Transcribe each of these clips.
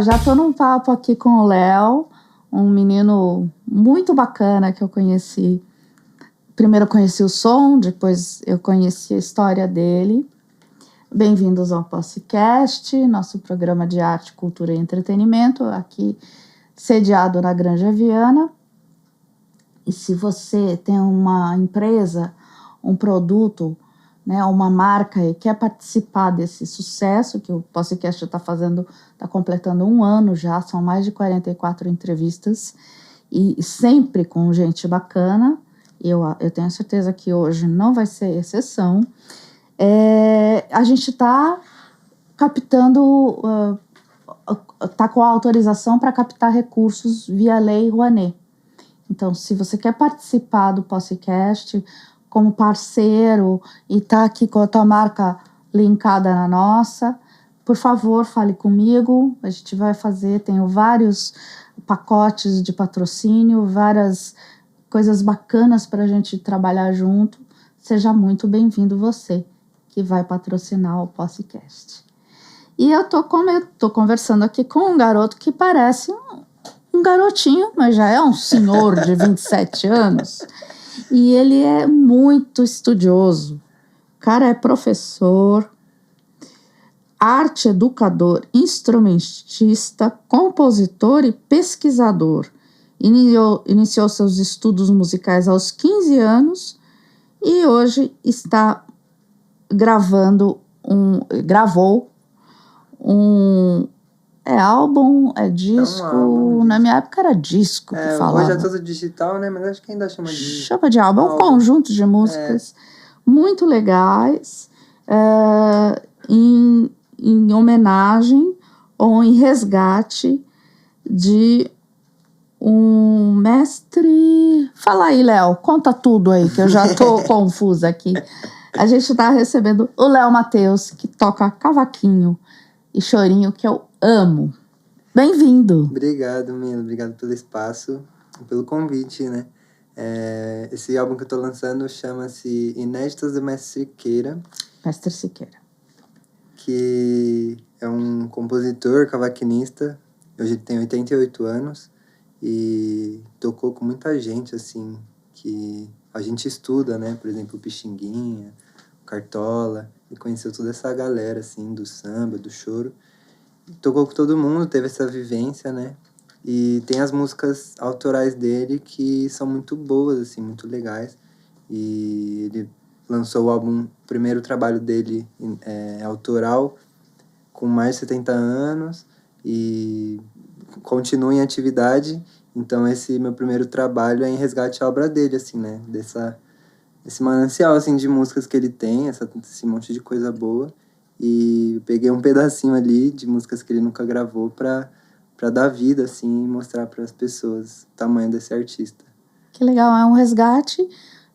Já tô num papo aqui com o Léo, um menino muito bacana que eu conheci. Primeiro eu conheci o som, depois eu conheci a história dele. Bem-vindos ao podcast, nosso programa de arte, cultura e entretenimento, aqui sediado na Granja Viana. E se você tem uma empresa, um produto, né, uma marca e quer participar desse sucesso, que o podcast está completando 1 ano já, são mais de 44 entrevistas, e sempre com gente bacana, eu tenho certeza que hoje não vai ser exceção. A gente está captando, está com a autorização para captar recursos via Lei Rouanet. Então, se você quer participar do podcast como parceiro e tá aqui com a tua marca linkada na nossa, por favor, fale comigo. A gente vai fazer, tenho vários pacotes de patrocínio, várias coisas bacanas para a gente trabalhar junto. Seja muito bem-vindo você que vai patrocinar o podcast. E eu tô conversando aqui com um garoto que parece um garotinho, mas já é um senhor de 27 anos. E ele é muito estudioso. O cara é professor, arte educador, instrumentista, compositor e pesquisador. Iniciou seus estudos musicais aos 15 anos e hoje gravou um álbum, disco. Álbum. Na minha época era disco que falava. Hoje é tudo digital, né? Mas acho que ainda chama de... Chama de álbum. É um conjunto de músicas muito legais, em homenagem ou em resgate de um mestre... Fala aí, Léo. Conta tudo aí, que eu já tô confusa aqui. A gente tá recebendo o Léo Matheus, que toca cavaquinho e chorinho, que eu amo. Bem-vindo. Obrigado, Mila. Obrigado pelo espaço e pelo convite, né? Esse álbum que eu tô lançando chama-se Inéditas do Mestre Siqueira. Mestre Siqueira. Que é um compositor, cavaquinista. Hoje ele tem 88 anos e tocou com muita gente, assim, que a gente estuda, né? Por exemplo, o Pixinguinha, o Cartola. E conheceu toda essa galera, assim, do samba, do choro. Tocou com todo mundo, teve essa vivência, né? E tem as músicas autorais dele que são muito boas, assim, muito legais. E ele lançou o primeiro trabalho dele autoral, com mais de 70 anos, e continua em atividade. Então esse meu primeiro trabalho é em resgate à obra dele, assim, né? Esse manancial, assim, de músicas que ele tem, esse monte de coisa boa. E peguei um pedacinho ali de músicas que ele nunca gravou pra dar vida, assim, e mostrar para as pessoas o tamanho desse artista. Que legal, é um resgate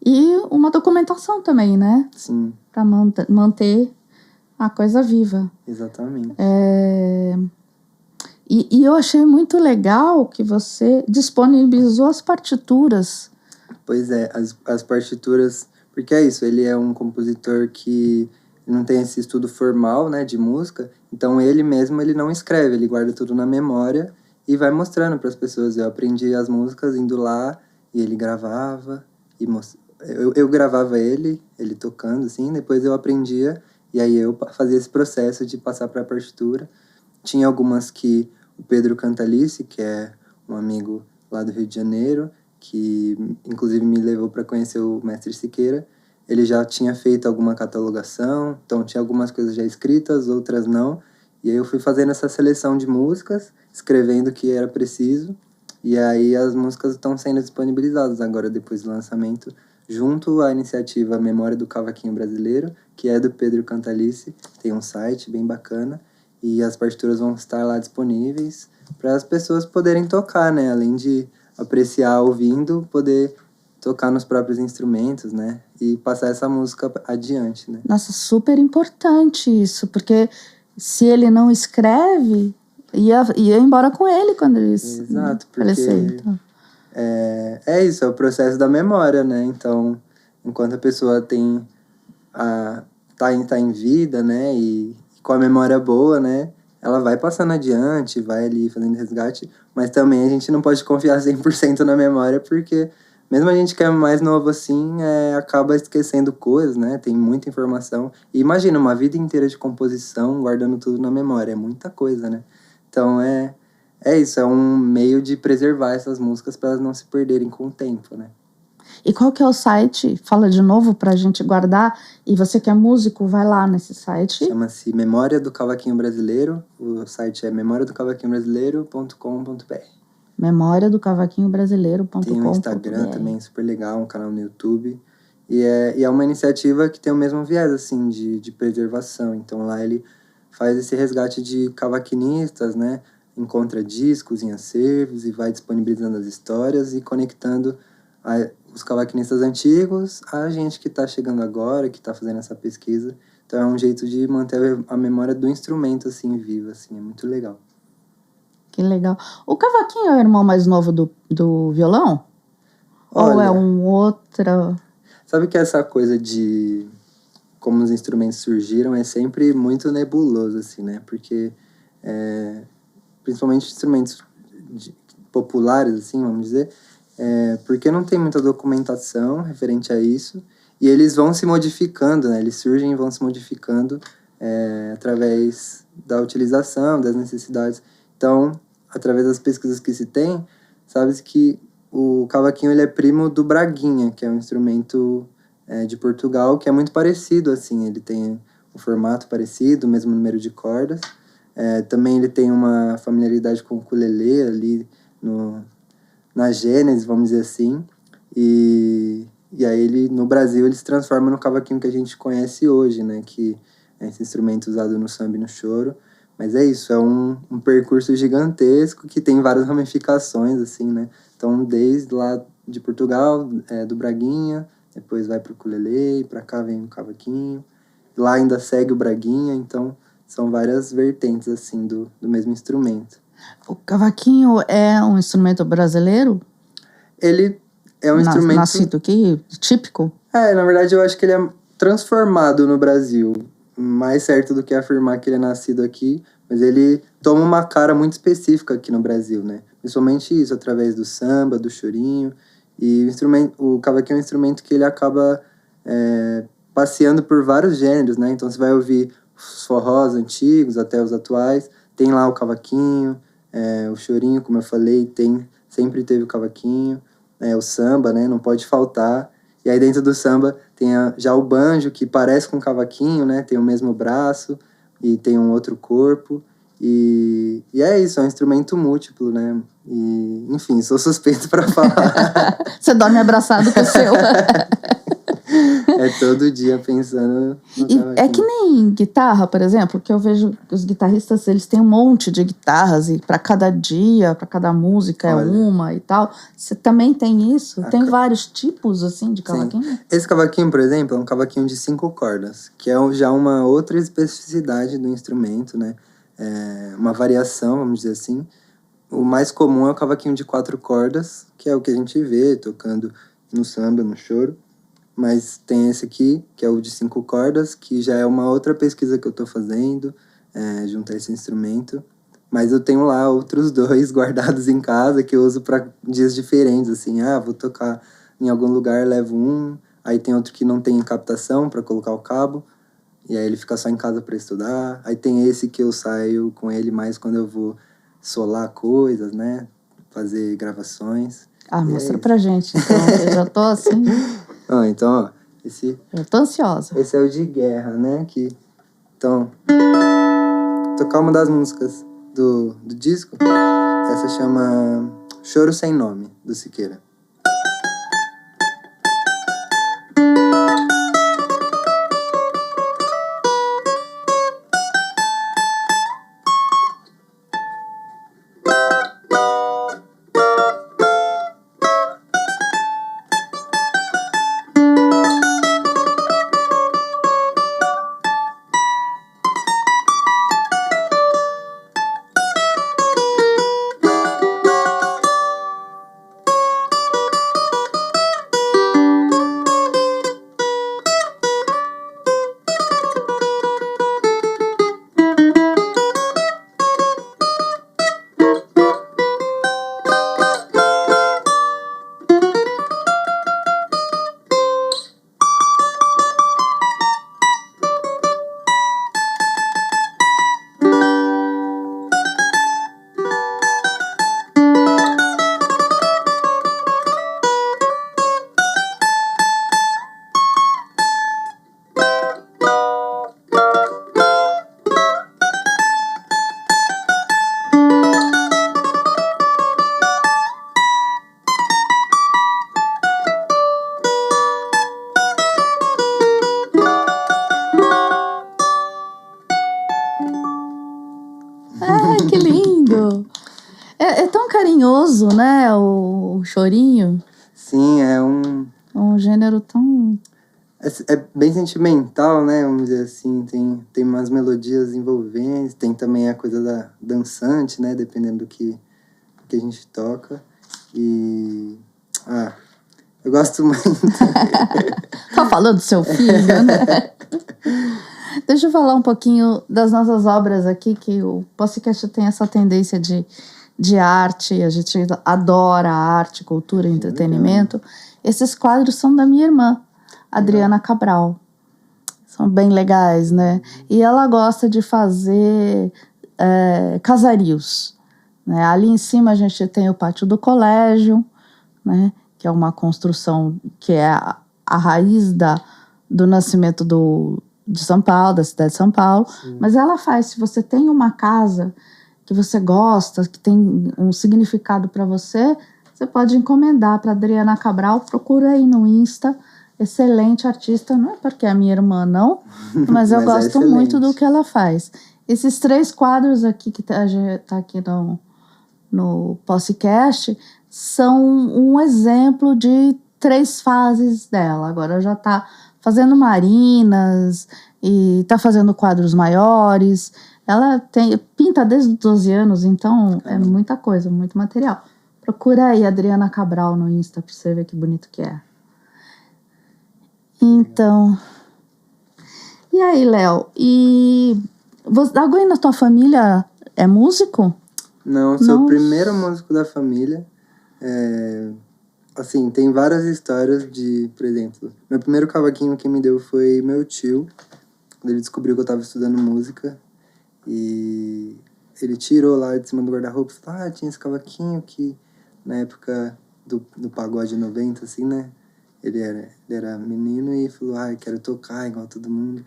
e uma documentação também, né? Sim. Pra manter a coisa viva. Exatamente. E eu achei muito legal que você disponibilizou as partituras. Pois é, as partituras... Porque é isso, ele é um compositor que não tem esse estudo formal, né, de música, então ele mesmo ele não escreve, ele guarda tudo na memória e vai mostrando para as pessoas. Eu aprendi as músicas indo lá e ele gravava, e eu gravava ele tocando, assim, depois eu aprendia e aí eu fazia esse processo de passar para a partitura. Tinha algumas que o Pedro Cantalice, que é um amigo lá do Rio de Janeiro, que inclusive me levou para conhecer o Mestre Siqueira, ele já tinha feito alguma catalogação, então tinha algumas coisas já escritas, outras não. E aí eu fui fazendo essa seleção de músicas, escrevendo o que era preciso. E aí as músicas estão sendo disponibilizadas agora, depois do lançamento, junto à iniciativa Memória do Cavaquinho Brasileiro, que é do Pedro Cantalice. Tem um site bem bacana. E as partituras vão estar lá disponíveis para as pessoas poderem tocar, né? Além de apreciar ouvindo, poder tocar nos próprios instrumentos, né? E passar essa música adiante, né? Nossa, super importante isso, porque se ele não escreve, ia embora com ele quando ele faleceu. Então. É isso, é o processo da memória, né? Então, enquanto a pessoa tá em vida, né? E com a memória boa, né? ela vai passando adiante, vai ali fazendo resgate, mas também a gente não pode confiar 100% na memória, porque mesmo a gente que é mais novo assim, acaba esquecendo coisas, né? Tem muita informação. E imagina, uma vida inteira de composição, guardando tudo na memória, é muita coisa, né? Então é isso, é um meio de preservar essas músicas para elas não se perderem com o tempo, né? E qual que é o site? Fala de novo pra gente guardar. E você que é músico, vai lá nesse site. Chama-se Memória do Cavaquinho Brasileiro. O site é memoriadocavaquinhobrasileiro.com.br. Memória do Cavaquinho Brasileiro.com.br. Tem um Instagram também super legal, um canal no YouTube. E é uma iniciativa que tem o mesmo viés, assim, de preservação. Então lá ele faz esse resgate de cavaquinistas, né? Encontra discos em acervos e vai disponibilizando as histórias e conectando os cavaquinistas antigos a gente que está chegando agora, que está fazendo essa pesquisa. Então é um jeito de manter a memória do instrumento, assim, viva, assim. É muito legal. Que legal. O cavaquinho é o irmão mais novo do violão? Olha, ou é um outro? Sabe que essa coisa de como os instrumentos surgiram é sempre muito nebuloso, assim, né? Porque, principalmente instrumentos populares, assim, vamos dizer, porque não tem muita documentação referente a isso, e eles vão se modificando, né? Eles surgem e vão se modificando através da utilização, das necessidades. Então, através das pesquisas que se tem, sabe-se que o cavaquinho ele é primo do braguinha, que é um instrumento de Portugal, que é muito parecido, assim, ele tem um formato parecido, o mesmo número de cordas. Também ele tem uma familiaridade com o ukulele ali na gênese, vamos dizer assim. E aí ele, no Brasil ele se transforma no cavaquinho que a gente conhece hoje, né? Que é esse instrumento usado no samba e no choro. Mas é isso, é um percurso gigantesco que tem várias ramificações, assim, né? Então, desde lá de Portugal, do Braguinha, depois vai pro ukulele, pra cá vem o cavaquinho. Lá ainda segue o Braguinha, então são várias vertentes, assim, do mesmo instrumento. O cavaquinho é um instrumento brasileiro? Ele é um instrumento... Nascido aqui? Típico? Na verdade eu acho que ele é transformado no Brasil. Mais certo do que afirmar que ele é nascido aqui, mas ele toma uma cara muito específica aqui no Brasil, né? Principalmente isso, através do samba, do chorinho. E o cavaquinho é um instrumento que ele acaba passeando por vários gêneros, né? Então você vai ouvir os forrós antigos até os atuais. Tem lá o cavaquinho, o chorinho, como eu falei, sempre teve o cavaquinho. O samba, né? Não pode faltar. E aí dentro do samba tem já o banjo, que parece com o cavaquinho, né? Tem o mesmo braço e tem um outro corpo. E é isso, é um instrumento múltiplo, né? E, enfim, sou suspeito para falar. Você dorme abraçado com o seu. Todo dia pensando no cavaquinho. É que nem guitarra, por exemplo, que eu vejo que os guitarristas, eles têm um monte de guitarras e para cada dia, para cada música é uma e tal. Você também tem isso? Tem vários tipos, assim, de cavaquinho? Sim. Esse cavaquinho, por exemplo, é um cavaquinho de 5 cordas, que é já uma outra especificidade do instrumento, né? Uma variação, vamos dizer assim. O mais comum é o cavaquinho de 4 cordas, que é o que a gente vê tocando no samba, no choro. Mas tem esse aqui, que é o de 5 cordas, que já é uma outra pesquisa que eu tô fazendo, junto a esse instrumento. Mas eu tenho lá outros 2 guardados em casa, que eu uso para dias diferentes, assim. Vou tocar em algum lugar, levo um. Aí tem outro que não tem captação para colocar o cabo. E aí ele fica só em casa para estudar. Aí tem esse que eu saio com ele mais quando eu vou solar coisas, né? Fazer gravações. Mostra pra gente, então. Eu já tô assim... Então, ó, eu tô ansiosa. Esse é o de guerra, né? Então, tocar uma das músicas do disco, essa chama Choro Sem Nome, do Siqueira. Ai, que lindo! É tão carinhoso, né, o chorinho. Sim, Um gênero tão... é bem sentimental, né? Vamos dizer assim, tem umas melodias envolventes, tem também a coisa da dançante, né? Dependendo do que a gente toca. E... eu gosto muito. Tá falando do seu filho, né? Deixa eu falar um pouquinho das nossas obras aqui, que o podcast tem essa tendência de arte, a gente adora arte, cultura, entretenimento. Esses quadros são da minha irmã, Adriana Cabral. São bem legais, né? E ela gosta de fazer casarios. Né? Ali em cima a gente tem o pátio do colégio, né? Que é uma construção que é a raiz do nascimento de São Paulo, da cidade de São Paulo. Sim. Mas ela faz, se você tem uma casa que você gosta, que tem um significado para você, você pode encomendar para Adriana Cabral, procura aí no Insta, excelente artista, não é porque é minha irmã, não, mas eu gosto muito do que ela faz. Esses 3 quadros aqui, que tá aqui no podcast, são um exemplo de 3 fases dela. Agora já tá fazendo marinas e tá fazendo quadros maiores. Ela pinta desde os 12 anos, então é muita coisa, muito material. Procura aí Adriana Cabral no Insta pra você ver que bonito que é. Então... E aí, Léo? Alguém na tua família é músico? Não, sou o primeiro músico da família. Assim, tem várias histórias de, por exemplo, meu primeiro cavaquinho que me deu foi meu tio, quando ele descobriu que eu tava estudando música, e ele tirou lá de cima do guarda-roupa e falou, tinha esse cavaquinho que, na época do pagode 90, assim, né, ele era menino e falou, quero tocar igual todo mundo,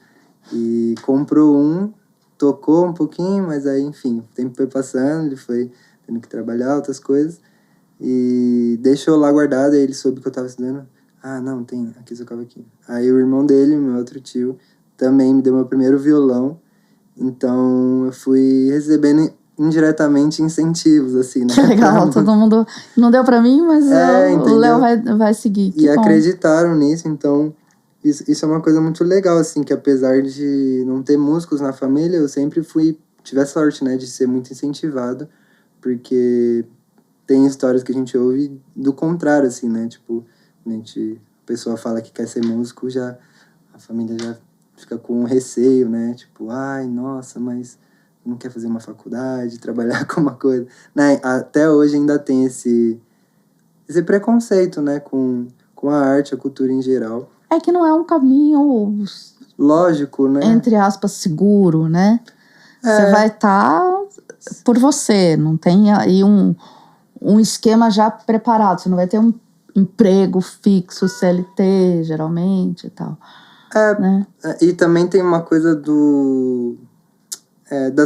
e comprou tocou um pouquinho, mas aí, enfim, o tempo foi passando, ele foi tendo que trabalhar, outras coisas, e deixou lá guardado, aí ele soube que eu tava estudando. Não, tem, aqui seu cavaquinho. Aí o irmão dele, meu outro tio, também me deu meu primeiro violão, então eu fui recebendo indiretamente incentivos, assim, né? Que legal, todo mundo... Não deu pra mim, mas o Léo vai seguir. Que bom. Acreditaram nisso, então... Isso é uma coisa muito legal, assim, que apesar de não ter músicos na família, eu sempre tive a sorte, né, de ser muito incentivado, porque tem histórias que a gente ouve do contrário, assim, né, tipo, a pessoa fala que quer ser músico, a família já fica com receio, né, tipo, nossa, mas não quer fazer uma faculdade, trabalhar com uma coisa, né, até hoje ainda tem esse preconceito, né, com a arte, a cultura em geral. É que não é um caminho... Lógico, né? Entre aspas, seguro, né? Você vai estar por você, não tem aí um esquema já preparado. Você não vai ter um emprego fixo, CLT, geralmente, e tal. Né? E também tem uma coisa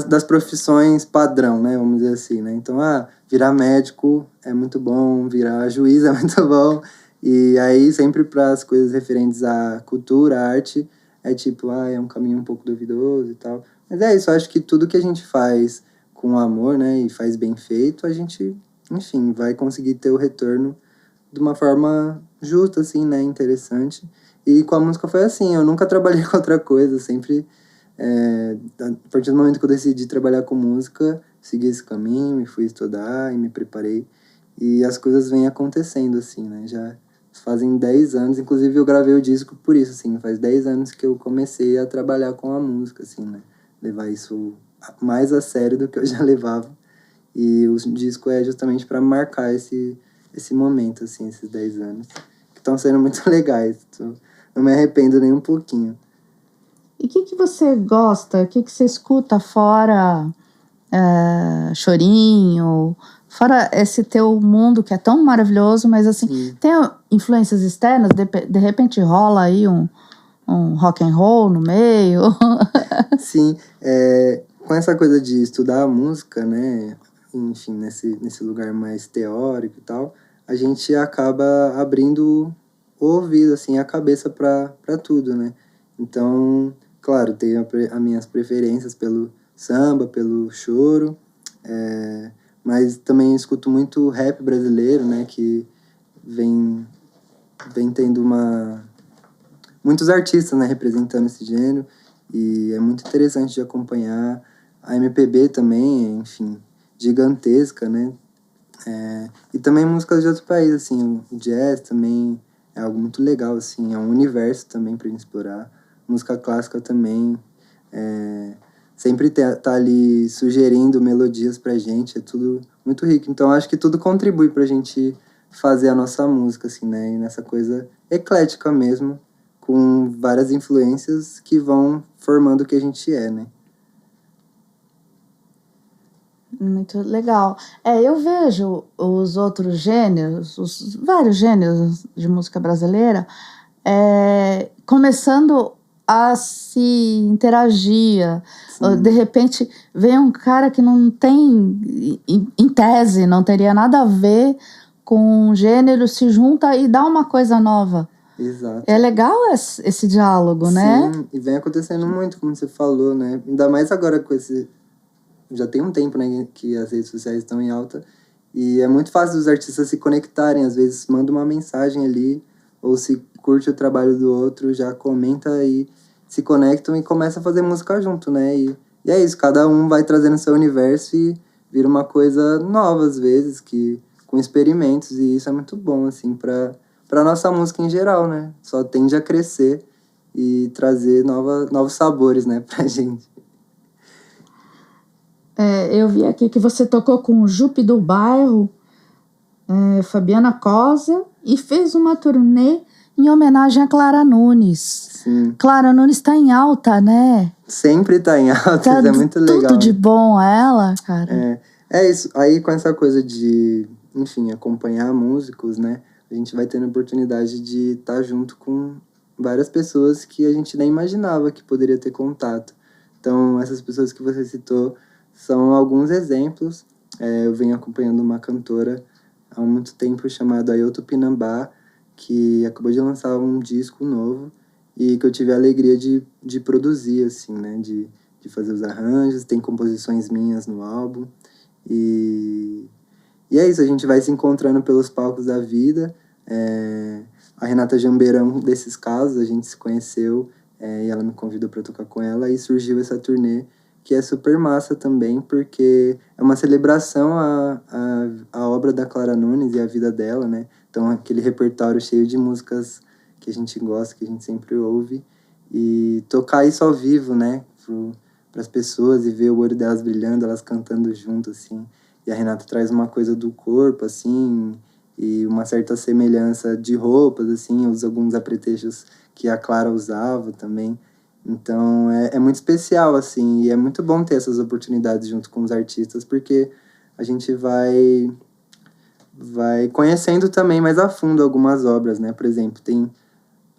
das profissões padrão, né? Vamos dizer assim, né? Então, virar médico é muito bom, virar juiz é muito bom... E aí, sempre para as coisas referentes à cultura, à arte, é tipo, é um caminho um pouco duvidoso e tal. Mas é isso, eu acho que tudo que a gente faz com amor, né, e faz bem feito, a gente, enfim, vai conseguir ter o retorno de uma forma justa, assim, né, interessante. E com a música foi assim, eu nunca trabalhei com outra coisa, sempre, a partir do momento que eu decidi trabalhar com música, segui esse caminho e fui estudar e me preparei. E as coisas vêm acontecendo, assim, né, já... Fazem 10 anos, inclusive eu gravei o disco por isso, assim, faz 10 anos que eu comecei a trabalhar com a música, assim, né, levar isso mais a sério do que eu já levava, e o disco é justamente para marcar esse momento, assim, esses 10 anos, que estão sendo muito legais, não me arrependo nem um pouquinho. E o que você gosta, o que você escuta fora chorinho... Fora esse teu mundo que é tão maravilhoso, mas assim, tem influências externas? De repente rola aí um rock and roll no meio? Sim, com essa coisa de estudar a música, né, enfim, nesse lugar mais teórico e tal, a gente acaba abrindo o ouvido, assim, a cabeça para tudo, né? Então, claro, tem as minhas preferências samba, pelo choro. Mas também escuto muito rap brasileiro, né? Que vem tendo muitos artistas, né, representando esse gênero. E é muito interessante de acompanhar. A MPB também, enfim, gigantesca, né? E também músicas de outros países, assim, o jazz também é algo muito legal, assim, é um universo também pra gente explorar. Música clássica também, sempre tá ali sugerindo melodias pra gente, é tudo muito rico. Então acho que tudo contribui pra gente fazer a nossa música, assim, né? E nessa coisa eclética mesmo, com várias influências que vão formando o que a gente é, né? Muito legal. Eu vejo os outros gêneros, os vários gêneros de música brasileira, começando a se interagir. De repente, vem um cara que não tem, em tese, não teria nada a ver com o gênero, se junta e dá uma coisa nova. Exato. É legal esse diálogo, né? Sim, e vem acontecendo muito, como você falou, né? Ainda mais agora com esse... Já tem um tempo, né, que as redes sociais estão em alta. E é muito fácil os artistas se conectarem. Às vezes manda uma mensagem ali, ou se curte o trabalho do outro, já comenta e se conectam e começa a fazer música junto, né? E é isso, cada um vai trazendo seu universo e vira uma coisa nova, às vezes, com experimentos. E isso é muito bom, assim, pra nossa música em geral, né? Só tende a crescer e trazer novos sabores, né, pra gente. Eu vi aqui que você tocou com o Jupe do Bairro, Fabiana Cosa, e fez uma turnê em homenagem a Clara Nunes. Sim. Clara Nunes tá em alta, né? Sempre tá em alta, Tá é muito legal. tudo de bom ela, cara. É isso. Aí com essa coisa de, enfim, acompanhar músicos, né? A gente vai tendo a oportunidade de estar junto com várias pessoas que a gente nem imaginava que poderia ter contato. Então, essas pessoas que você citou são alguns exemplos. Eu venho acompanhando uma cantora há muito tempo chamada Ayoto Pinambá, que acabou de lançar um disco novo e que eu tive a alegria de produzir, assim, né? De fazer os arranjos, tem composições minhas no álbum. E é isso, a gente vai se encontrando pelos palcos da vida. A Renata Jambeira é um desses casos, a gente se conheceu e ela me convidou para tocar com ela e surgiu essa turnê que é super massa também, porque é uma celebração à obra da Clara Nunes e à vida dela, né? Então, aquele repertório cheio de músicas que a gente gosta, que a gente sempre ouve, e tocar isso ao vivo, né? Para as pessoas e ver o olho delas brilhando, elas cantando junto, assim. E a Renata traz uma coisa do corpo, assim, e uma certa semelhança de roupas, assim, usa alguns apetrechos que a Clara usava também. Então, é muito especial, assim, e é muito bom ter essas oportunidades junto com os artistas, porque a gente vai conhecendo também mais a fundo algumas obras, né? Por exemplo,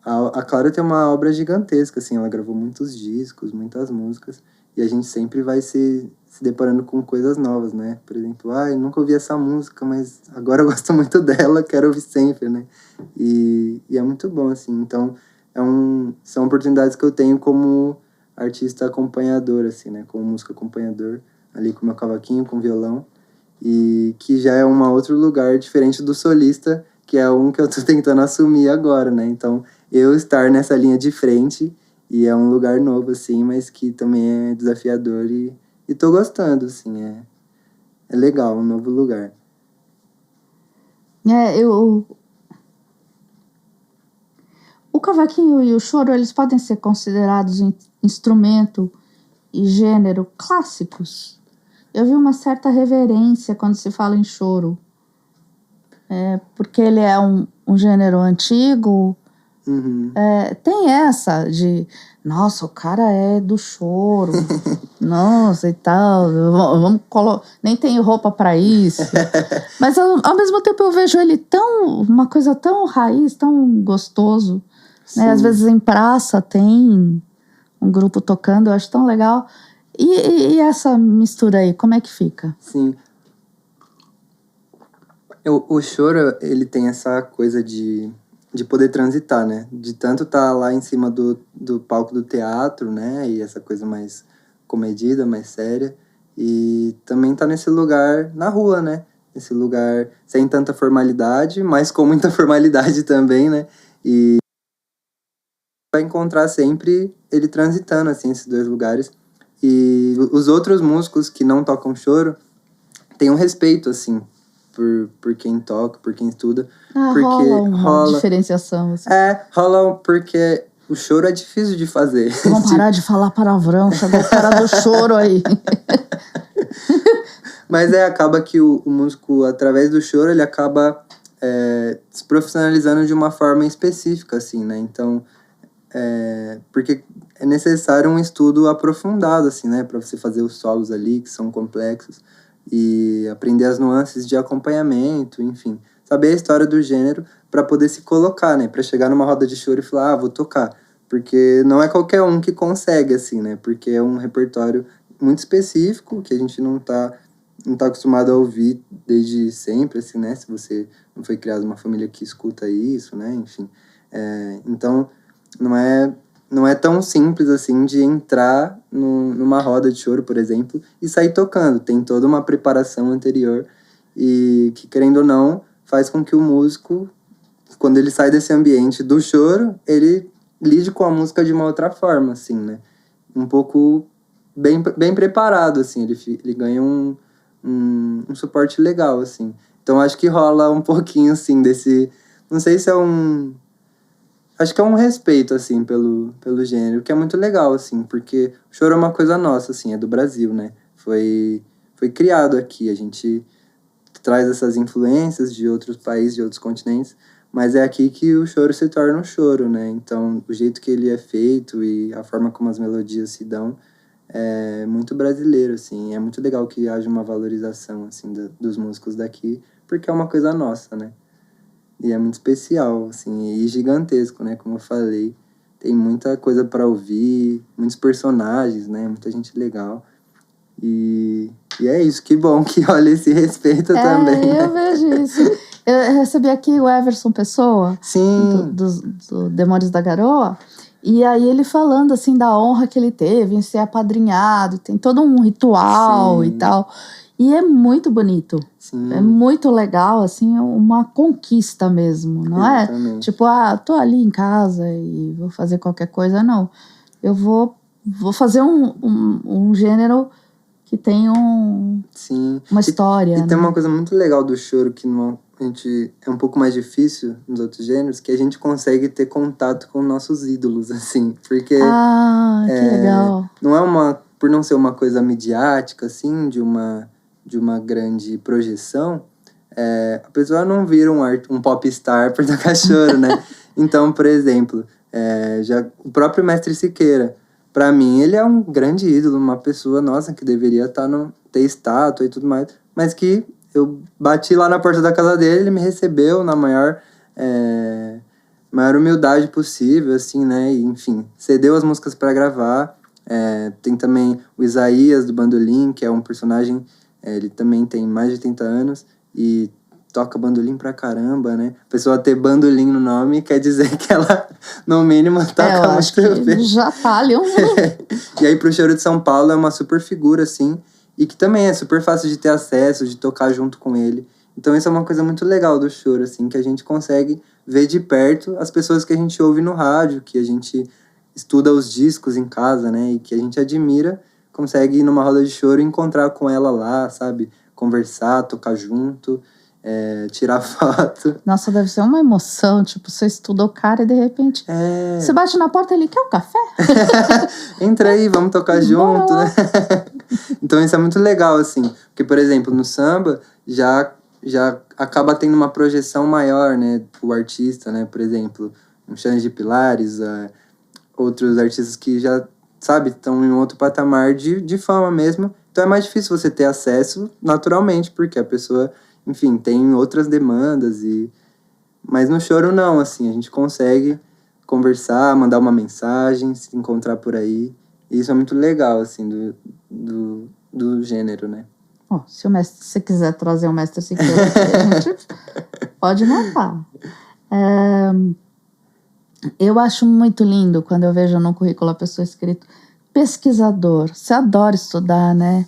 a Clara tem uma obra gigantesca, assim, ela gravou muitos discos, muitas músicas, e a gente sempre vai se deparando com coisas novas, né? Por exemplo, nunca ouvi essa música, mas agora eu gosto muito dela, quero ouvir sempre, né? E é muito bom, assim, então são oportunidades que eu tenho como artista acompanhador, assim, né? Como músico acompanhador, ali com meu cavaquinho, com violão, e que já é um outro lugar diferente do solista, que é um que eu tô tentando assumir agora, né? Então, eu estar nessa linha de frente, e é um lugar novo, assim, mas que também é desafiador e tô gostando, assim, é legal, um novo lugar. O cavaquinho e o choro, eles podem ser considerados instrumento e gênero clássicos. Eu vi uma certa reverência quando se fala em choro. Porque ele é um gênero antigo. Uhum. Tem essa de, nossa, o cara é do choro. Nossa, e tal. Vamos nem tenho roupa para isso. Mas ao mesmo tempo eu vejo ele uma coisa tão raiz, tão gostoso. Né? Às vezes em praça tem um grupo tocando, eu acho tão legal. E essa mistura aí, como é que fica? Sim. O choro, ele tem essa coisa de poder transitar, né? De tanto estar lá em cima do palco do teatro, né? E essa coisa mais comedida, mais séria. E também tá nesse lugar na rua, né? Esse lugar sem tanta formalidade, mas com muita formalidade também, né? E vai encontrar sempre ele transitando, assim, esses dois lugares. E os outros músicos que não tocam choro têm um respeito, assim, por quem toca, por quem estuda. Porque rola uma diferenciação. Assim. Rola porque o choro é difícil de fazer. Vamos parar de falar palavrão, chegou o cara do choro aí. Mas acaba que o músico, através do choro, ele acaba se profissionalizando de uma forma específica, assim, né? Então, porque é necessário um estudo aprofundado, assim, né? Para você fazer os solos ali, que são complexos, e aprender as nuances de acompanhamento, enfim. Saber a história do gênero para poder se colocar, né? Para chegar numa roda de choro e falar, vou tocar. Porque não é qualquer um que consegue, assim, né? Porque é um repertório muito específico, que a gente não tá acostumado a ouvir desde sempre, assim, né? Se você não foi criado numa família que escuta isso, né? Enfim. Então, não é tão simples, assim, de entrar numa roda de choro, por exemplo, e sair tocando. Tem toda uma preparação anterior e que, querendo ou não, faz com que o músico, quando ele sai desse ambiente do choro, ele lide com a música de uma outra forma, assim, né? Um pouco bem preparado, assim. Ele ganha um suporte legal, assim. Então, acho que rola um pouquinho, assim, desse... Não sei se é acho que é um respeito, assim, pelo gênero, que é muito legal, assim, porque o choro é uma coisa nossa, assim, é do Brasil, né? Foi criado aqui, a gente traz essas influências de outros países, de outros continentes, mas é aqui que o choro se torna um choro, né? Então, o jeito que ele é feito e a forma como as melodias se dão é muito brasileiro, assim. É muito legal que haja uma valorização, assim, dos músicos daqui, porque é uma coisa nossa, né? E é muito especial, assim, e gigantesco, né? Como eu falei, tem muita coisa para ouvir, muitos personagens, né? Muita gente legal. E é isso, que bom que olha esse respeito também, né? Eu vejo isso. Eu recebi aqui o Everson Pessoa, Sim. do Demônios da Garoa, e aí ele falando, assim, da honra que ele teve em ser apadrinhado, tem todo um ritual e tal. E é muito bonito. Sim. É muito legal, assim, uma conquista mesmo, não Exatamente. é? Tipo, tô ali em casa e vou fazer qualquer coisa, não. Eu vou fazer um gênero que tem uma história. E tem uma coisa muito legal do choro que é um pouco mais difícil nos outros gêneros, que a gente consegue ter contato com nossos ídolos, assim. Porque que legal. Por não ser uma coisa midiática, assim, de uma grande projeção, a pessoa não vira um popstar por tocar choro, né? Então, por exemplo, o próprio Mestre Siqueira, pra mim, ele é um grande ídolo, uma pessoa, nossa, que deveria ter estátua e tudo mais, mas que eu bati lá na porta da casa dele, ele me recebeu na maior humildade possível, assim, né? E, enfim, cedeu as músicas para gravar. Tem também o Isaías, do Bandolim, que é um personagem... ele também tem mais de 80 anos e toca bandolim pra caramba, né? A pessoa ter bandolim no nome quer dizer que ela, no mínimo, toca muito bem. Já tá ali E aí, pro Choro de São Paulo, é uma super figura, assim, e que também é super fácil de ter acesso, de tocar junto com ele. Então, isso é uma coisa muito legal do choro, assim, que a gente consegue ver de perto as pessoas que a gente ouve no rádio, que a gente estuda os discos em casa, né? E que a gente admira, consegue ir numa roda de choro e encontrar com ela lá, sabe? Conversar, tocar junto, tirar foto. Nossa, deve ser uma emoção, tipo, você estuda o cara e de repente você bate na porta ali, quer um café? Entra aí, vamos tocar junto, né? Então isso é muito legal, assim, porque, por exemplo, no samba já acaba tendo uma projeção maior, né, o artista, né? Por exemplo, um Xande de Pilares, outros artistas que já, sabe, estão em outro patamar de fama mesmo. Então é mais difícil você ter acesso naturalmente, porque a pessoa, enfim, tem outras demandas. Mas no choro não, assim, a gente consegue conversar, mandar uma mensagem, se encontrar por aí. E isso é muito legal, assim, do gênero, né? Se você quiser trazer o Mestre Siqueira aqui, a gente pode montar. Eu acho muito lindo quando eu vejo no currículo a pessoa escrito pesquisador. Você adora estudar, né?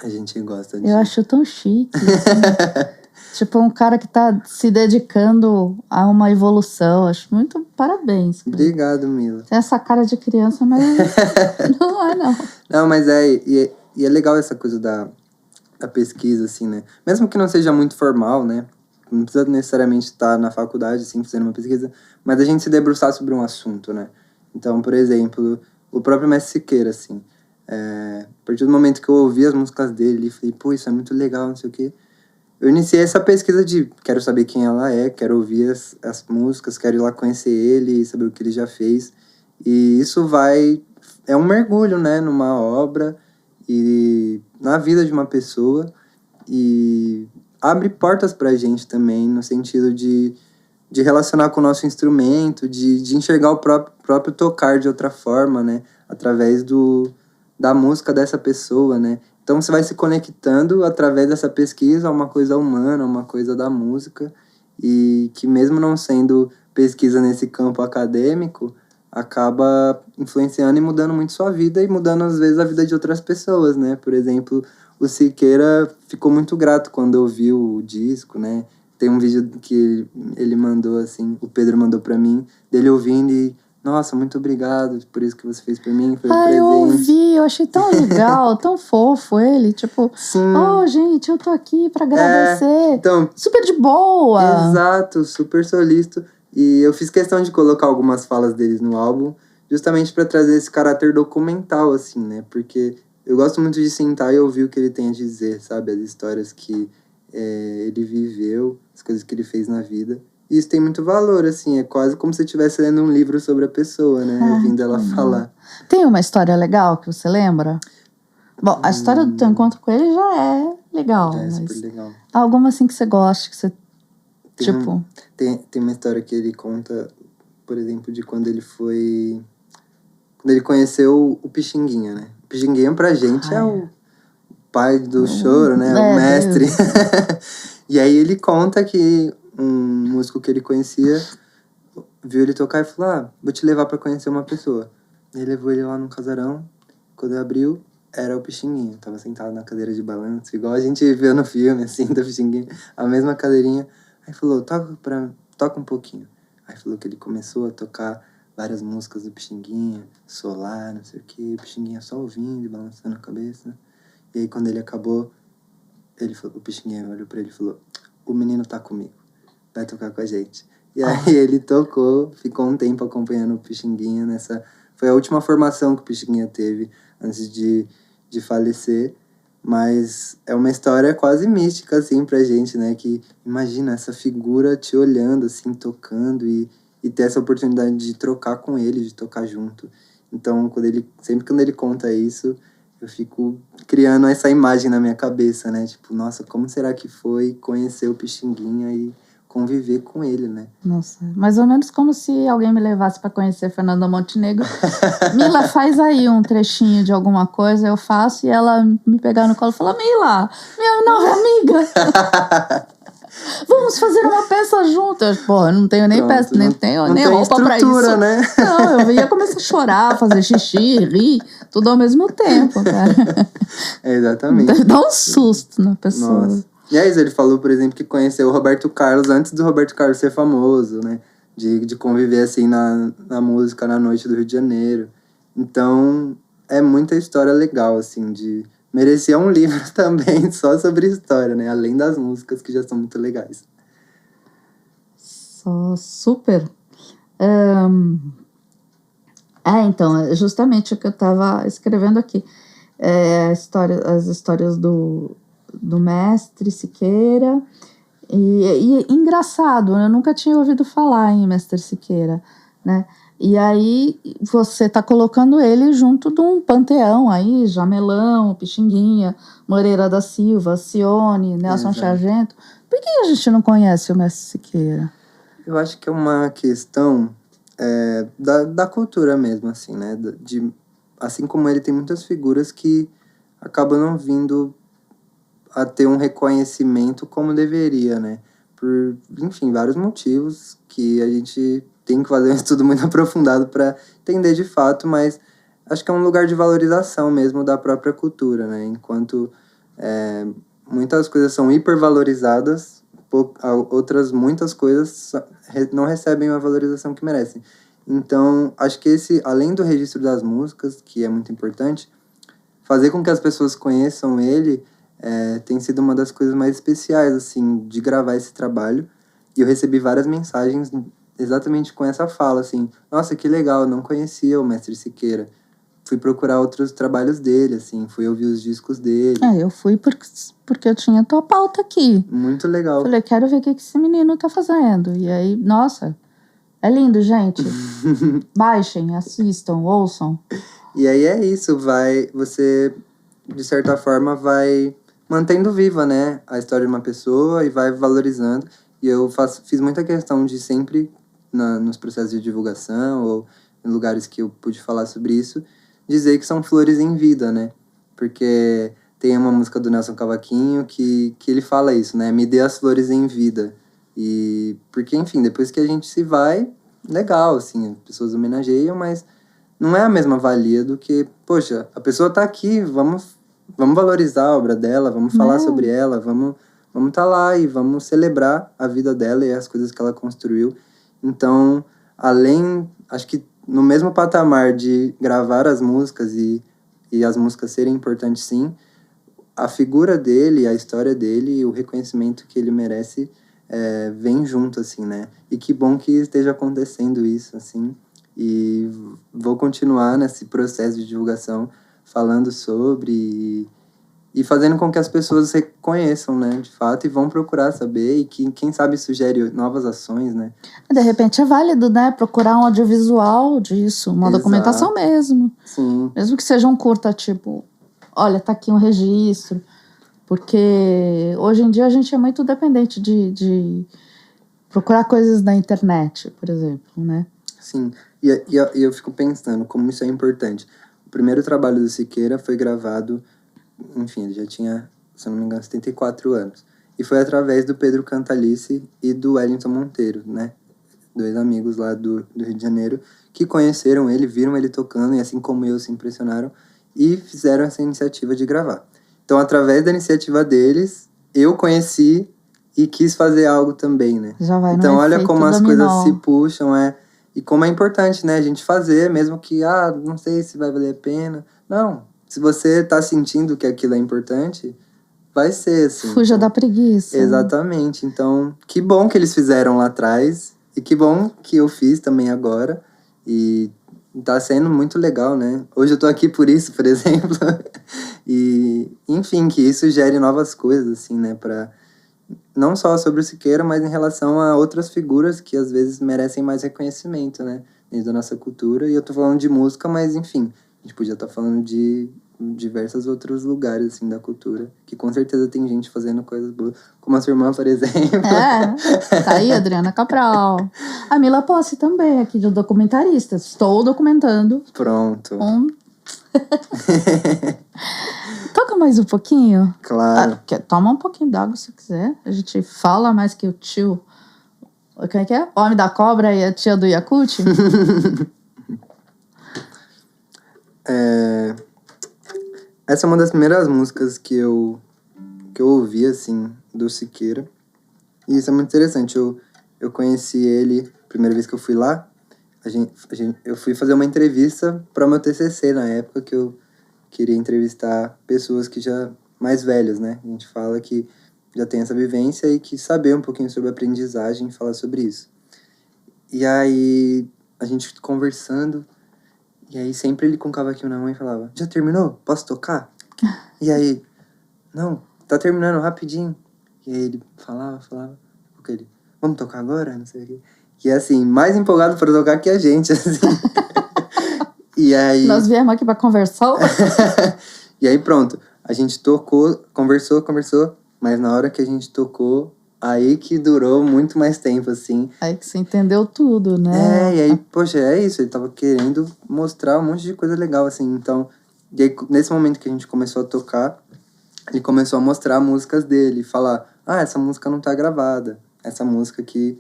A gente gosta disso. Eu acho tão chique. Assim. Tipo, um cara que tá se dedicando a uma evolução. Acho muito parabéns. Cara. Obrigado, Mila. Tem essa cara de criança, mas não é, não. Não, mas e é legal essa coisa da pesquisa, assim, né? Mesmo que não seja muito formal, né? Não precisa necessariamente estar na faculdade, assim, fazendo uma pesquisa, mas a gente se debruçar sobre um assunto, né? Então, por exemplo, o próprio Mestre Siqueira, assim, a partir do momento que eu ouvi as músicas dele, falei, pô, isso é muito legal, não sei o quê. Eu iniciei essa pesquisa de quero saber quem ela é, quero ouvir as músicas, quero ir lá conhecer ele, saber o que ele já fez. E isso é um mergulho, né, numa obra e na vida de uma pessoa e abre portas pra gente também, no sentido de relacionar com o nosso instrumento, de enxergar o próprio tocar de outra forma, né, através da música dessa pessoa, né. Então você vai se conectando através dessa pesquisa a uma coisa humana, uma coisa da música, e que mesmo não sendo pesquisa nesse campo acadêmico, acaba influenciando e mudando muito sua vida e mudando às vezes a vida de outras pessoas, né? Por exemplo, o Siqueira ficou muito grato quando ouviu o disco, né? Tem um vídeo que ele mandou, assim, o Pedro mandou pra mim, dele ouvindo e nossa, muito obrigado por isso que você fez por mim, foi um presente. Eu ouvi, eu achei tão legal, tão fofo ele, tipo, gente, eu tô aqui pra agradecer. Então, super de boa. Exato, super solícito. E eu fiz questão de colocar algumas falas deles no álbum, justamente pra trazer esse caráter documental, assim, né? Porque eu gosto muito de sentar e ouvir o que ele tem a dizer, sabe? As histórias que ele viveu, as coisas que ele fez na vida. E isso tem muito valor, assim, é quase como se você estivesse lendo um livro sobre a pessoa, né? Ouvindo ela falar. Tem uma história legal que você lembra? Bom, a história do teu encontro com ele já é legal. Já é mas super legal. Alguma assim que você goste, que você, Tem uma história que ele conta, por exemplo, de quando ele foi... Quando ele conheceu o Pixinguinha, né? O Pixinguinha pra gente é o pai do choro, né? O mestre. E aí ele conta que um músico que ele conhecia viu ele tocar e falou, vou te levar pra conhecer uma pessoa. Ele levou ele lá num casarão, quando abriu, era o Pixinguinha. Tava sentado na cadeira de balanço, igual a gente vê no filme, assim, do Pixinguinha. A mesma cadeirinha. Aí falou, toca um pouquinho. Aí falou que ele começou a tocar várias músicas do Pixinguinha, Solar, não sei o que, o Pixinguinha só ouvindo e balançando a cabeça. E aí quando ele acabou, o Pixinguinha olhou pra ele e falou, o menino tá comigo, vai tocar com a gente. E aí ele tocou, ficou um tempo acompanhando o Pixinguinha nessa... Foi a última formação que o Pixinguinha teve antes de falecer. Mas é uma história quase mística, assim, pra gente, né? Que imagina essa figura te olhando, assim, tocando e ter essa oportunidade de trocar com ele, de tocar junto. Então, sempre quando ele conta isso, eu fico criando essa imagem na minha cabeça, né? Tipo, nossa, como será que foi conhecer o Pixinguinha e conviver com ele, né? Nossa, mais ou menos como se alguém me levasse pra conhecer Fernanda Montenegro. Mila, faz aí um trechinho de alguma coisa, eu faço, e ela me pegar no colo e falar, Mila, minha nova amiga, vamos fazer uma peça juntas. Porra, não tenho nem peça, nem tenho nem roupa pra isso. Né? Não, eu ia começar a chorar, fazer xixi, rir, tudo ao mesmo tempo, cara. Exatamente. Dá um susto na pessoa. Nossa. E aí, ele falou, por exemplo, que conheceu o Roberto Carlos antes do Roberto Carlos ser famoso, né? De conviver, assim, na música, na noite do Rio de Janeiro. Então, é muita história legal, assim, merecia um livro também só sobre história, né? Além das músicas, que já são muito legais. Super. Então, é justamente o que eu estava escrevendo aqui. As histórias do Mestre Siqueira. E engraçado, eu nunca tinha ouvido falar em Mestre Siqueira, né? E aí você tá colocando ele junto de um panteão aí, Jamelão, Pixinguinha, Moreira da Silva, Cione, Nelson Sargento. Por que a gente não conhece o Mestre Siqueira? Eu acho que é uma questão da cultura mesmo, assim, né? Assim como ele tem muitas figuras que acabam não vindo a ter um reconhecimento como deveria, né? Por, enfim, vários motivos que a gente tem que fazer um estudo muito aprofundado para entender de fato, mas acho que é um lugar de valorização mesmo da própria cultura, né? Enquanto muitas coisas são hipervalorizadas, outras muitas coisas não recebem a valorização que merecem. Então, acho que além do registro das músicas, que é muito importante, fazer com que as pessoas conheçam ele tem sido uma das coisas mais especiais, assim, de gravar esse trabalho. E eu recebi várias mensagens exatamente com essa fala, assim, nossa, que legal, eu não conhecia o Mestre Siqueira. Fui procurar outros trabalhos dele, assim, fui ouvir os discos dele. Eu fui porque eu tinha tua pauta aqui. Muito legal. Falei, quero ver o que esse menino tá fazendo. E aí, nossa, é lindo, gente. Baixem, assistam, ouçam. E aí é isso, você, de certa forma, vai mantendo viva, né, a história de uma pessoa e vai valorizando. E eu fiz muita questão de sempre, nos processos de divulgação ou em lugares que eu pude falar sobre isso, dizer que são flores em vida, né? Porque tem uma música do Nelson Cavaquinho que ele fala isso, né? Me dê as flores em vida. E porque, enfim, depois que a gente se vai, legal, assim, as pessoas homenageiam, mas não é a mesma valia do que, poxa, a pessoa tá aqui, vamos valorizar a obra dela, vamos falar sobre ela, vamos tá lá e vamos celebrar a vida dela e as coisas que ela construiu. Então, acho que no mesmo patamar de gravar as músicas e as músicas serem importantes, sim, a figura dele, a história dele e o reconhecimento que ele merece vem junto, assim, né? E que bom que esteja acontecendo isso, assim. E vou continuar nesse processo de divulgação falando sobre e fazendo com que as pessoas reconheçam, né, de fato, e vão procurar saber, e que, quem sabe, sugere novas ações, né? De repente é válido, né, procurar um audiovisual disso, uma documentação mesmo. Sim. Mesmo que seja um curta, tipo, olha, tá aqui um registro. Porque hoje em dia a gente é muito dependente de procurar coisas na internet, por exemplo, né? Sim, e eu fico pensando como isso é importante. O primeiro trabalho do Siqueira foi gravado, enfim, ele já tinha, se eu não me engano, 74 anos. E foi através do Pedro Cantalice e do Wellington Monteiro, né? 2 amigos lá do Rio de Janeiro, que conheceram ele, viram ele tocando, e assim como eu, se impressionaram, e fizeram essa iniciativa de gravar. Então, através da iniciativa deles, eu conheci e quis fazer algo também, né? Já vai então, olha como as dominó. coisas se puxam, e como é importante, né? A gente fazer, mesmo que, não sei se vai valer a pena. Não, se você tá sentindo que aquilo é importante, vai ser, assim. Fuja da preguiça. Exatamente. Então, que bom que eles fizeram lá atrás, e que bom que eu fiz também agora. E tá sendo muito legal, né? Hoje eu tô aqui por isso, por exemplo. E, enfim, que isso gere novas coisas, assim, né? Não só sobre o Siqueira, mas em relação a outras figuras que às vezes merecem mais reconhecimento, né? Dentro da nossa cultura. E eu tô falando de música, mas enfim, a gente podia estar falando de diversos outros lugares, assim, da cultura. Que com certeza tem gente fazendo coisas boas. Como a sua irmã, por exemplo. Tá aí, Adriana Cabral. A Mila Posse também, aqui de documentarista. Estou documentando. Pronto. Toca mais um pouquinho? Claro. Toma um pouquinho d'água se quiser. A gente fala mais que o tio... Como é que é? O homem da cobra e a tia do Yakult? Essa é uma das primeiras músicas que eu ouvi, assim, do Siqueira. E isso é muito interessante. Eu conheci ele, primeira vez que eu fui lá, eu fui fazer uma entrevista para o meu TCC na época, que eu queria entrevistar pessoas que já mais velhas, né? A gente fala que já tem essa vivência e que saber um pouquinho sobre aprendizagem e falar sobre isso. E aí, a gente conversando, e aí sempre ele com o cavaquinho na mão e falava, já terminou? Posso tocar? E aí, não, tá terminando rapidinho. E aí ele falava, porque ele, vamos tocar agora? Não sei o quê. E assim, mais empolgado para tocar que a gente, assim. E aí... Nós viemos aqui pra conversar. E aí pronto, a gente tocou, conversou, mas na hora que a gente tocou, aí que durou muito mais tempo, assim. Aí que você entendeu tudo, né? E aí, poxa, é isso, ele tava querendo mostrar um monte de coisa legal, assim. Então, e aí, nesse momento que a gente começou a tocar, ele começou a mostrar músicas dele, falar, essa música não tá gravada, essa música que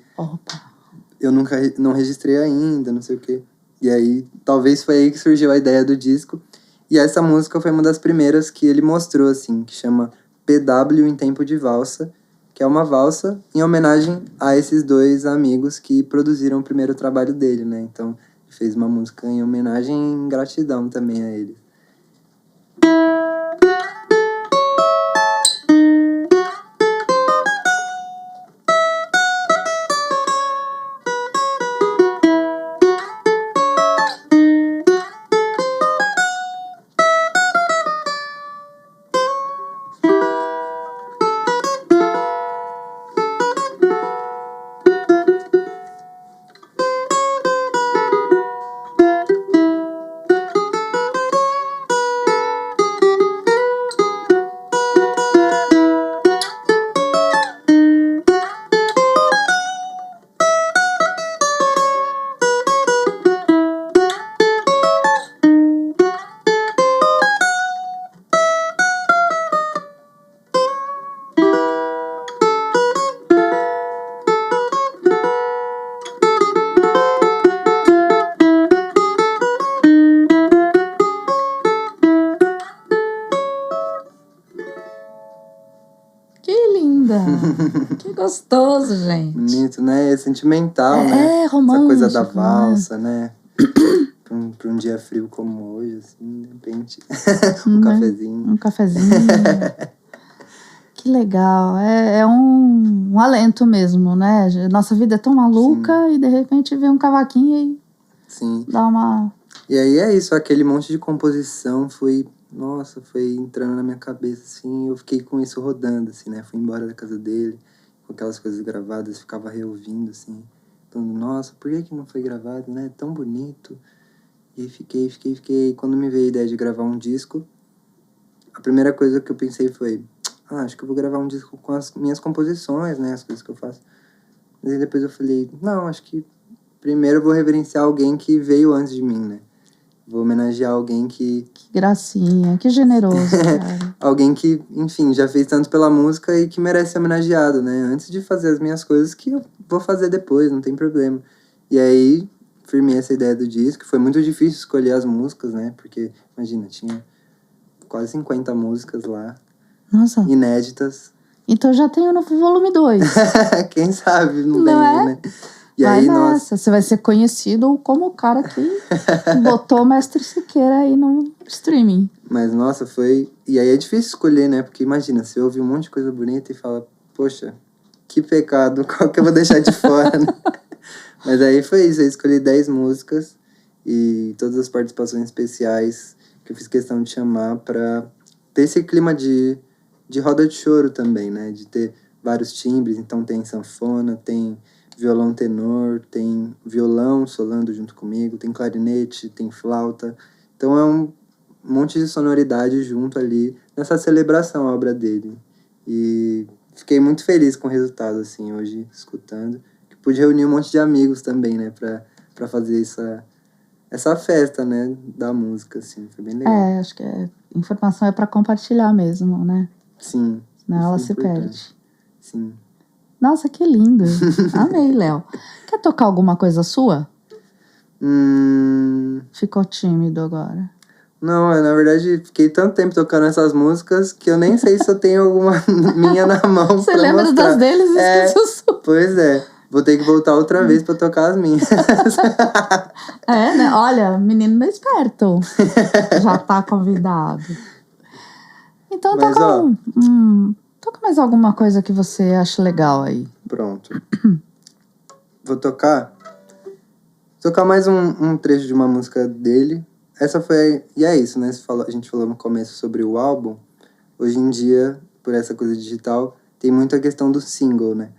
eu não registrei ainda, não sei o quê. E aí, talvez foi aí que surgiu a ideia do disco. E essa música foi uma das primeiras que ele mostrou, assim, que chama PW em Tempo de Valsa, que é uma valsa em homenagem a esses dois amigos que produziram o primeiro trabalho dele, né? Então, ele fez uma música em homenagem e em gratidão também a ele. Que linda! Que gostoso, gente. Bonito, né? É sentimental, né? É romântico. Essa coisa da valsa, né? Pra um dia frio como hoje, assim, de repente. Um cafezinho. Um cafezinho. Que legal. É um alento mesmo, né? Nossa vida é tão maluca e de repente vem um cavaquinho e Sim. dá uma... E aí é isso, aquele monte de composição foi entrando na minha cabeça, assim, eu fiquei com isso rodando, assim, né? Fui embora da casa dele, com aquelas coisas gravadas, ficava reouvindo, assim. Então, nossa, por que não foi gravado, né? Tão bonito. E aí fiquei. Quando me veio a ideia de gravar um disco, a primeira coisa que eu pensei foi, acho que eu vou gravar um disco com as minhas composições, né? As coisas que eu faço. Mas aí depois eu falei, não, acho que primeiro eu vou reverenciar alguém que veio antes de mim, né? Vou homenagear alguém que... Que gracinha, que generoso, cara. Alguém que, enfim, já fez tanto pela música e que merece ser homenageado, né? Antes de fazer as minhas coisas, que eu vou fazer depois, não tem problema. E aí, firmei essa ideia do disco. Foi muito difícil escolher as músicas, né? Porque, imagina, tinha quase 50 músicas lá. Nossa. Inéditas. Então já tem o volume 2. Quem sabe não Não vem é? aí, né? E vai aí, nessa. nossa... Você vai ser conhecido como o cara que botou o Mestre Siqueira aí no streaming. Mas, nossa, foi... E aí é difícil escolher, né? Porque imagina, você ouve um monte de coisa bonita e fala, poxa, que pecado, qual que eu vou deixar de fora, né? Mas aí foi isso, eu escolhi 10 músicas e todas as participações especiais que eu fiz questão de chamar pra ter esse clima de roda de choro também, né? De ter vários timbres, então tem sanfona, tem violão tenor, tem violão solando junto comigo, tem clarinete, tem flauta. Então é um monte de sonoridade junto ali nessa celebração à obra dele. E fiquei muito feliz com o resultado, assim, hoje, escutando. Que pude reunir um monte de amigos também, né, pra fazer essa festa, né, da música, assim, foi bem legal. Acho que informação é pra compartilhar mesmo, né? Sim. Senão ela se importante. perde. Sim. Nossa, que lindo. Amei, Léo. Quer tocar alguma coisa sua? Ficou tímido agora. Não, na verdade, fiquei tanto tempo tocando essas músicas que eu nem sei se eu tenho alguma minha na mão. Você lembra mostrar. das deles e esquece o sua. Pois é. Vou ter que voltar outra vez pra tocar as minhas. Né? Olha, menino é esperto. Já tá convidado. Então Mas, toca mais alguma coisa que você acha legal aí. Pronto. Vou tocar mais um trecho de uma música dele. Essa foi... E é isso, né? A gente falou no começo sobre o álbum. Hoje em dia, por essa coisa digital, tem muita questão do single, né?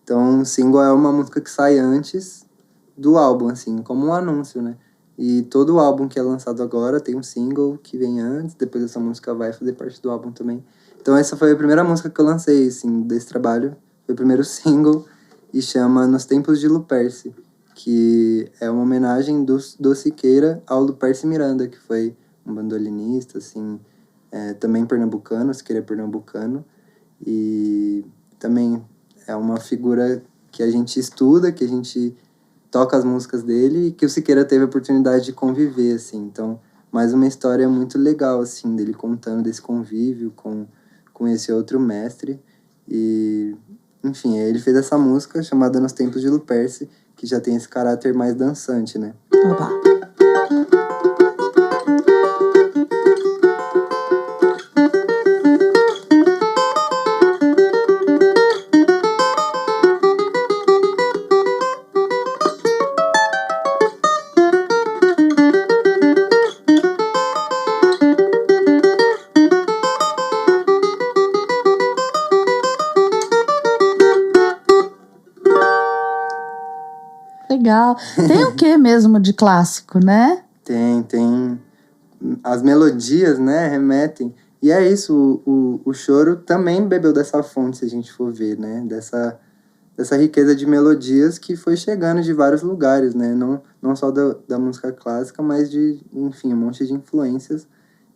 Então, o single é uma música que sai antes do álbum, assim, como um anúncio, né? E todo álbum que é lançado agora tem um single que vem antes, depois essa música vai fazer parte do álbum também. Então, essa foi a primeira música que eu lancei, assim, desse trabalho. Foi o primeiro single e chama Nos Tempos de Luperce, que é uma homenagem do Siqueira ao Luperce Miranda, que foi um bandolinista, assim, também pernambucano, Siqueira é pernambucano, e também é uma figura que a gente estuda, que a gente toca as músicas dele e que o Siqueira teve a oportunidade de conviver, assim. Então, mais uma história muito legal, assim, dele contando desse convívio com esse outro mestre. E, enfim, ele fez essa música chamada Nos Tempos de Luperce, que já tem esse caráter mais dançante, né? Opa. Legal. Tem o que mesmo de clássico, né? Tem. As melodias, né, remetem. E é isso, o choro também bebeu dessa fonte, se a gente for ver, né? Dessa riqueza de melodias que foi chegando de vários lugares, né? Não só da música clássica, mas de, enfim, um monte de influências.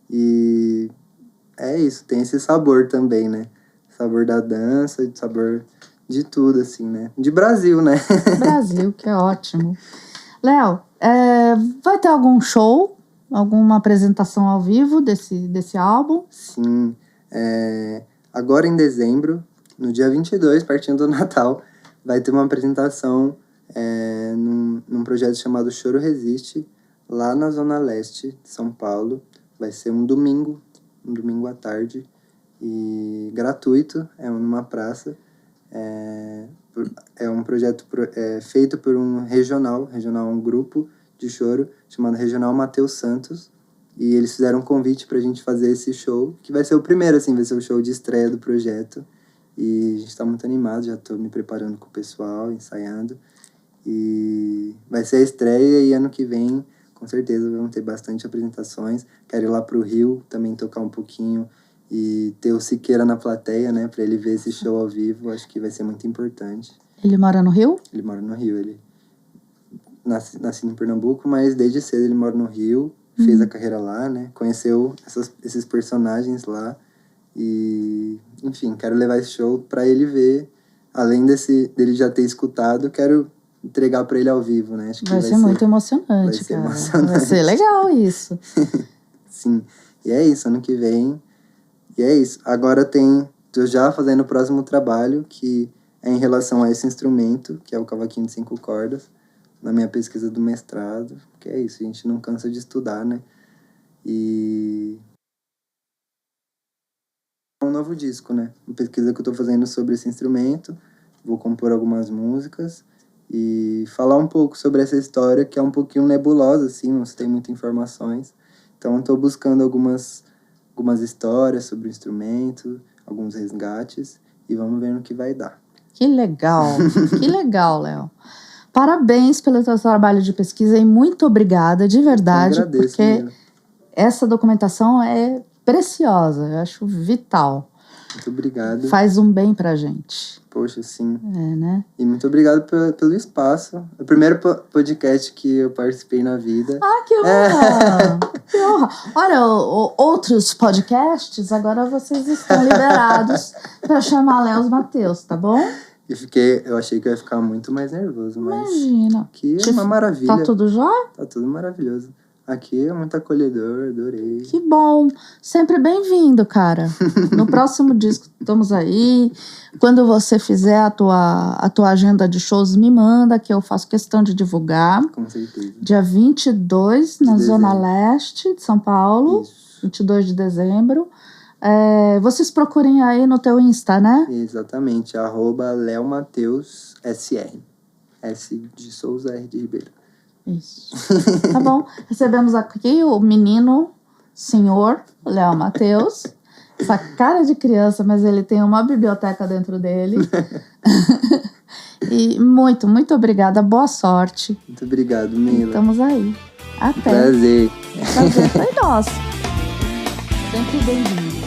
E é isso, tem esse sabor também, né? Sabor da dança, sabor de tudo, assim, né? De Brasil, né? Brasil, que é ótimo. Léo, vai ter algum show, alguma apresentação ao vivo desse álbum? Sim. Agora em dezembro, no dia 22, partindo do Natal, vai ter uma apresentação num projeto chamado Choro Resiste, lá na Zona Leste de São Paulo. Vai ser um domingo à tarde, e gratuito, numa praça. É um projeto feito por um um grupo de choro chamado Regional Matheus Santos, e eles fizeram um convite pra gente fazer esse show, que vai ser o primeiro, assim, vai ser o show de estreia do projeto, e a gente tá muito animado, já tô me preparando com o pessoal, ensaiando, e vai ser a estreia, e ano que vem, com certeza, vão ter bastante apresentações. Quero ir lá pro Rio, também tocar um pouquinho, e ter o Siqueira na plateia, né, pra ele ver esse show ao vivo, acho que vai ser muito importante. Ele mora no Rio? Ele mora no Rio, ele nasce em Pernambuco, mas desde cedo ele mora no Rio, fez a carreira lá, né, conheceu esses personagens lá, e, enfim, quero levar esse show pra ele ver, além dele já ter escutado, quero entregar pra ele ao vivo, né, acho que vai ser muito emocionante, vai ser cara. emocionante. Vai ser legal isso. Sim, e é isso, ano que vem. E é isso. Agora tô já fazendo o próximo trabalho, que é em relação a esse instrumento, que é o cavaquinho de 5 cordas, na minha pesquisa do mestrado, que é isso, a gente não cansa de estudar, né? E é um novo disco, né? Uma pesquisa que eu tô fazendo sobre esse instrumento, vou compor algumas músicas e falar um pouco sobre essa história, que é um pouquinho nebulosa, assim, não se tem muitas informações. Então, tô buscando algumas histórias sobre o instrumento, alguns resgates, e vamos ver no que vai dar. Que legal, que legal, Léo. Parabéns pelo seu trabalho de pesquisa e muito obrigada, de verdade, Eu agradeço, porque Mila. essa documentação é preciosa, eu acho vital. Muito obrigado. Faz um bem pra gente. Poxa, sim. Né? E muito obrigado pelo espaço. É o primeiro podcast que eu participei na vida. Ah, que honra! Que honra! Olha, outros podcasts, agora vocês estão liberados para chamar Léo Matheus, tá bom? Eu achei que eu ia ficar muito mais nervoso, mas imagina. Aqui é uma maravilha. Tá tudo jóia? Tá tudo maravilhoso. Aqui é muito acolhedor, adorei. Que bom! Sempre bem-vindo, cara. No próximo disco estamos aí. Quando você fizer a tua agenda de shows, me manda, que eu faço questão de divulgar. Com certeza. Dia 22, na Zona Leste de São Paulo. Isso. 22 de dezembro. Vocês procurem aí no teu Insta, né? Exatamente. @LeoMatheusSR. S de Souza, R de Ribeiro. Isso. Tá bom. Recebemos aqui o menino, senhor Léo Matheus. Essa cara de criança, mas ele tem uma biblioteca dentro dele. E muito, muito obrigada. Boa sorte. Muito obrigado, Mila. Estamos aí. Até. Prazer. Prazer foi nosso. Sempre bem-vindo.